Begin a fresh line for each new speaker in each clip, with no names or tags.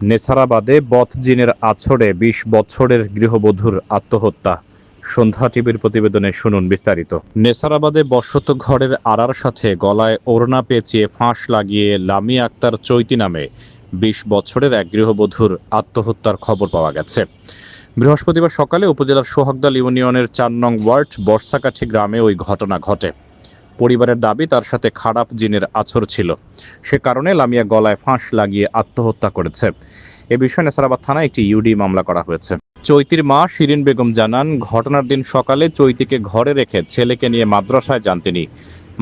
নেছারাবাদে বথজিনের আছড়ে ২০ বছরের গৃহবধূর আত্মহত্যা। সন্ধ্যা টিভির প্রতিবেদনে শুনুন বিস্তারিত। নেছারাবাদে বসত ঘরের আড়ার সাথে গলায় ওড়না পেঁচিয়ে ফাঁস লাগিয়ে লামিয়া আক্তার চৈতি নামে ২০ বছরের এক গৃহবধূর আত্মহত্যার খবর পাওয়া গেছে। বৃহস্পতিবার সকালে উপজেলার সোহাগদাল ইউনিয়নের ৪ নং ওয়ার্ড বর্ষাকাঠি গ্রামে ওই ঘটনা ঘটে। পরিবারের দাবি তার সাথে খারাপ জিনের আছড় ছিল, সে কারণে লামিয়া গলায় ফাঁস লাগিয়ে আত্মহত্যা করেছে। এ বিষয়ে নেছারাবাদ থানায় একটি ইউডি মামলা করা হয়েছে। চৈতির মা শিরিন বেগম জানান, ঘটনার দিন সকালে চৈতিকে ঘরে রেখে ছেলেকে নিয়ে মাদ্রাসায় যান তিনি।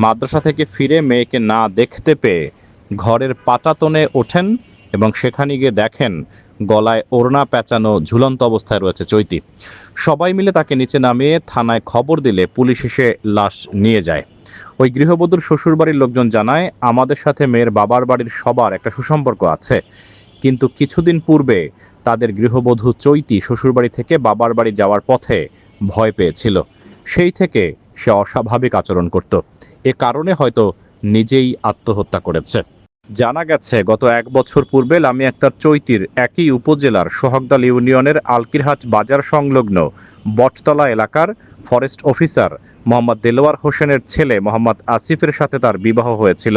মাদ্রাসা থেকে ফিরে মেয়েকে না দেখতে পেয়ে ঘরের পাটাতনে ওঠেন এবং সেখানে গিয়ে দেখেন গলায় ওড়না পেঁচানো ঝুলন্ত অবস্থায় রয়েছে চৈতি। সবাই মিলে তাকে নিচে নামিয়ে থানায় খবর দিলে পুলিশ এসে লাশ নিয়ে যায়। ওই গৃহবধূর শ্বশুরবাড়ির লোকজন জানায়, আমাদের সাথে মেয়ের বাবার বাড়ির সবার একটা সুসম্পর্ক আছে, কিন্তু কিছুদিন পূর্বে তাদের গৃহবধূ চৈতি শ্বশুরবাড়ি থেকে বাবার বাড়ি যাওয়ার পথে ভয় পেয়েছিল। সেই থেকে সে অস্বাভাবিক আচরণ করত। এ কারণে হয়তো নিজেই আত্মহত্যা করেছে। জানা গেছে, গত ১ বছর পূর্বে লামিয়া আক্তার চৈতির একই উপজেলার সোহাগদাল ইউনিয়নের আলকিরহাট বাজার সংলগ্ন বটতলা এলাকার ফরেস্ট অফিসার মোহাম্মদ দেলোয়ার হোসেনের ছেলে মোহাম্মদ আসিফের সাথে তার বিবাহ হয়েছিল।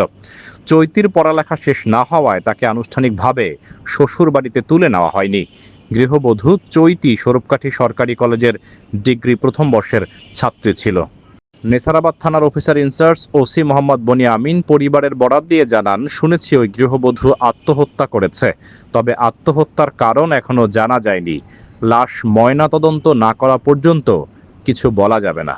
চৈতির পড়ালেখা শেষ না হওয়ায় তাকে আনুষ্ঠানিকভাবে শ্বশুর বাড়িতে তুলে নেওয়া হয়নি। গৃহবধূ চৈতি স্বরূপকাঠি সরকারি কলেজের ডিগ্রি প্রথম বর্ষের ছাত্রী ছিল। নেছারাবাদ থানার officer in charge OC Mohammad Boni Amin পরিবারের বরাত দিয়ে জানান, শুনেছি ওই গৃহবধূ আত্মহত্যা করেছে, তবে আত্মহত্যার কারণ এখনো জানা যায়নি। লাশ ময়নাতদন্ত না করা পর্যন্ত কিছু বলা যাবে না।